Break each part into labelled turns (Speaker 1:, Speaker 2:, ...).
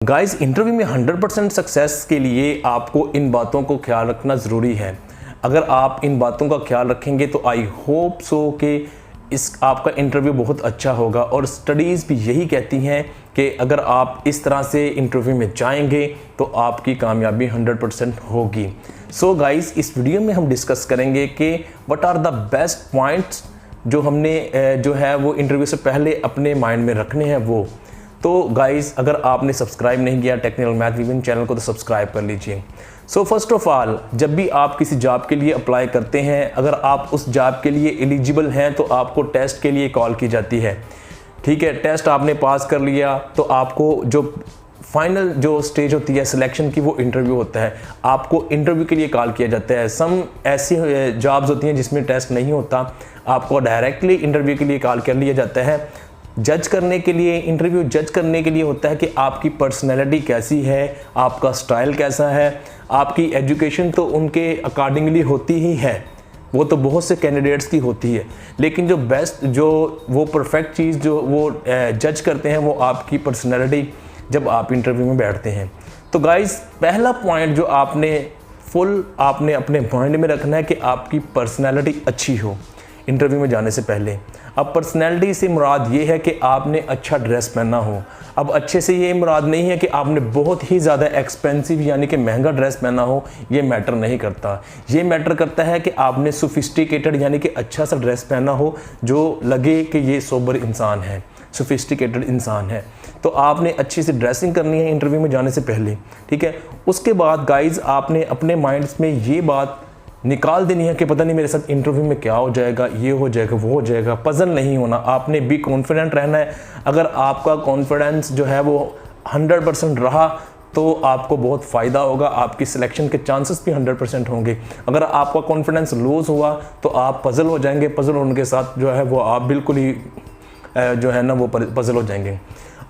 Speaker 1: Guys, interview में 100% success के लिए आपको इन बातों को ख्याल रखना ज़रूरी है। अगर आप इन बातों का ख्याल रखेंगे तो आई होप सो कि आपका इंटरव्यू बहुत अच्छा होगा। और स्टडीज़ भी यही कहती हैं कि अगर आप इस तरह से इंटरव्यू में जाएंगे तो आपकी कामयाबी 100% होगी। सो गाइस, इस वीडियो में हम डिस्कस करेंगे कि what are the best points जो हमने जो है वो इंटरव्यू से पहले अपने माइंड में रखने हैं वो। तो गाइस, अगर आपने सब्सक्राइब नहीं किया टेक्निकल mathvbn चैनल को तो सब्सक्राइब कर लीजिए। सो फर्स्ट ऑफ ऑल, जब भी आप किसी जॉब के लिए अप्लाई करते हैं, अगर आप उस जॉब के लिए एलिजिबल हैं तो आपको टेस्ट के लिए कॉल की जाती है। ठीक है, टेस्ट आपने पास कर लिया तो आपको जो फाइनल जो स्टेज होती है सिलेक्शन की वो इंटरव्यू होता है। आपको इंटरव्यू के लिए कॉल किया जाता है। सम ऐसी जॉब्स होती हैं जिसमें टेस्ट नहीं होता, आपको डायरेक्टली इंटरव्यू के लिए कॉल कर लिया जाता है। जज करने के लिए, इंटरव्यू जज करने के लिए होता है कि आपकी पर्सनैलिटी कैसी है, आपका स्टाइल कैसा है। आपकी एजुकेशन तो उनके अकॉर्डिंगली होती ही है, वो तो बहुत से कैंडिडेट्स की होती है, लेकिन जो बेस्ट जो वो परफेक्ट चीज़ जो वो जज करते हैं वो आपकी पर्सनैलिटी जब आप इंटरव्यू में बैठते हैं। तो गाइस, पहला पॉइंट जो आपने अपने माइंड में रखना है कि आपकी पर्सनैलिटी अच्छी हो इंटरव्यू में जाने से पहले। अब पर्सनैलिटी से मुराद ये है कि आपने अच्छा ड्रेस पहनना हो। अब अच्छे से ये मुराद नहीं है कि आपने बहुत ही ज़्यादा एक्सपेंसिव यानी कि महंगा ड्रेस पहना हो, ये मैटर नहीं करता। ये मैटर करता है कि आपने सोफिस्टिकेटेड यानी कि अच्छा सा ड्रेस पहना हो जो लगे कि ये सोबर इंसान है, सोफिस्टिकेटेड इंसान है। तो आपने अच्छी सी ड्रेसिंग करनी है इंटरव्यू में जाने से पहले। ठीक है, उसके बाद गाइज आपने अपने माइंड्स में ये बात निकाल देनी है कि पता नहीं मेरे साथ इंटरव्यू में क्या हो जाएगा, ये हो जाएगा, वो हो जाएगा। पजल नहीं होना, आपने भी कॉन्फिडेंट रहना है। अगर आपका कॉन्फिडेंस जो है वो 100% रहा तो आपको बहुत फ़ायदा होगा, आपकी सिलेक्शन के चांसेस भी 100% होंगे। अगर आपका कॉन्फिडेंस लूज़ हुआ तो आप पजल हो जाएंगे, पजल होने के साथ जो है वो आप बिल्कुल ही जो है ना वो पजल हो जाएंगे।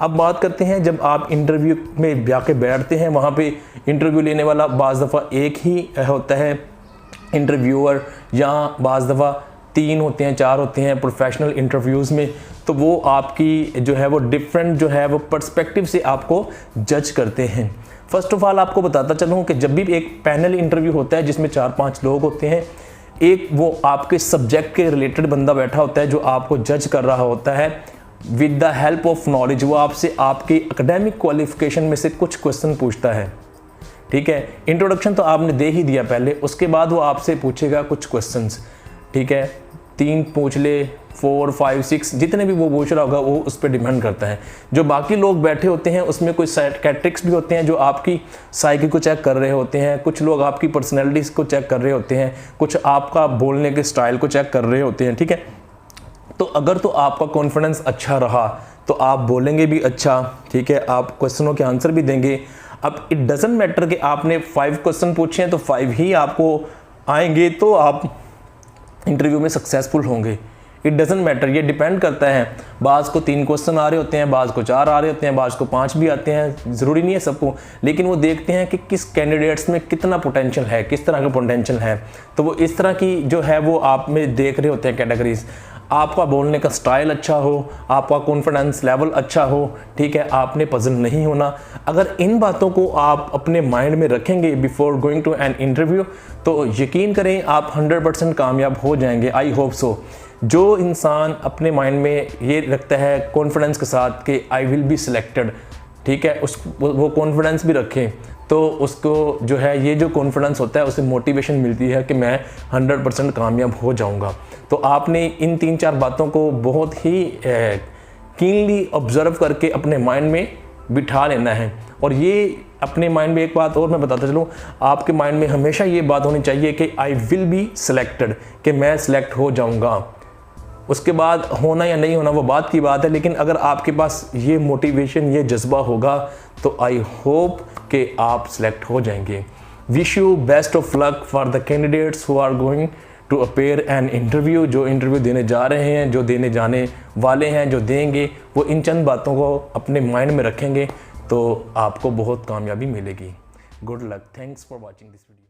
Speaker 1: अब बात करते हैं, जब आप इंटरव्यू में जाके बैठते हैं, वहाँ पे इंटरव्यू लेने वाला बाज़ दफ़ा एक ही होता है इंटरव्यूअर, या बाज़ दफ़ा 3 होते हैं, 4 होते हैं प्रोफेशनल इंटरव्यूज़ में। तो वो आपकी जो है वो डिफरेंट जो है वो पर्सपेक्टिव से आपको जज करते हैं। फर्स्ट ऑफ ऑल आपको बताता चलूँ कि जब भी एक पैनल इंटरव्यू होता है जिसमें 4-5 लोग होते हैं, एक वो आपके सब्जेक्ट के रिलेटेड बंदा बैठा होता है जो आपको जज कर रहा होता है with the help of knowledge. वो आपसे आपकी एकेडमिक क्वालिफिकेशन में से कुछ क्वेश्चन पूछता है। ठीक है, इंट्रोडक्शन तो आपने दे ही दिया पहले, उसके बाद वो आपसे पूछेगा कुछ क्वेश्चंस। ठीक है, 3 पूछ ले, 4, 5, 6 जितने भी वो पूछ रहा होगा वो उस पर डिपेंड करता है। जो बाकी लोग बैठे होते हैं उसमें कुछ साइकियाट्रिक्स भी होते हैं जो आपकी साइकी को चेक कर रहे होते हैं, कुछ लोग आपकी पर्सनैलिटीज़ को चेक कर रहे होते हैं, कुछ आपका बोलने के स्टाइल को चेक कर रहे होते हैं। ठीक है, तो अगर तो आपका कॉन्फिडेंस अच्छा रहा तो आप बोलेंगे भी अच्छा। ठीक है, आप क्वेश्चनों के आंसर भी देंगे। अब इट डजंट मैटर कि आपने 5 क्वेश्चन पूछे हैं तो 5 ही आपको आएंगे तो आप इंटरव्यू में सक्सेसफुल होंगे। इट डजंट मैटर, ये डिपेंड करता है। बाज़ को 3 क्वेश्चन आ रहे होते हैं, बाज़ को 4 आ रहे होते हैं, बाज़ को 5 भी आते हैं, ज़रूरी नहीं है सबको। लेकिन वो देखते हैं कि किस कैंडिडेट्स में कितना पोटेंशियल है, किस तरह का पोटेंशियल है। तो वो इस तरह की जो है वो आप में देख रहे होते हैं कैटेगरीज। आपका बोलने का स्टाइल अच्छा हो, आपका कॉन्फिडेंस लेवल अच्छा हो, ठीक है, आपने पजल नहीं होना। अगर इन बातों को आप अपने माइंड में रखेंगे before going to an interview तो यकीन करें आप 100% कामयाब हो जाएंगे। I hope so. जो इंसान अपने माइंड में ये रखता है कॉन्फिडेंस के साथ कि आई विल बी सिलेक्टेड, ठीक है, वो कॉन्फिडेंस भी रखें तो उसको जो है ये जो कॉन्फिडेंस होता है उसे मोटिवेशन मिलती है कि मैं 100% कामयाब हो जाऊंगा। तो आपने इन 3-4 बातों को बहुत ही कीनली ऑब्जर्व करके अपने माइंड में बिठा लेना है। और ये अपने माइंड में एक बात और मैं बताता चलूँ, आपके माइंड में हमेशा ये बात होनी चाहिए कि आई विल बी सिलेक्टेड, कि मैं सिलेक्ट हो जाऊँगा। उसके बाद होना या नहीं होना वो बात की बात है, लेकिन अगर आपके पास ये मोटिवेशन, ये जज्बा होगा तो आई होप कि आप सिलेक्ट हो जाएंगे। Wish you best of luck for the candidates who are going to appear an interview. जो इंटरव्यू देने जा रहे हैं, जो देने जाने वाले हैं, जो देंगे, वो इन चंद बातों को अपने माइंड में रखेंगे तो आपको बहुत कामयाबी मिलेगी। Good luck. Thanks for watching this video.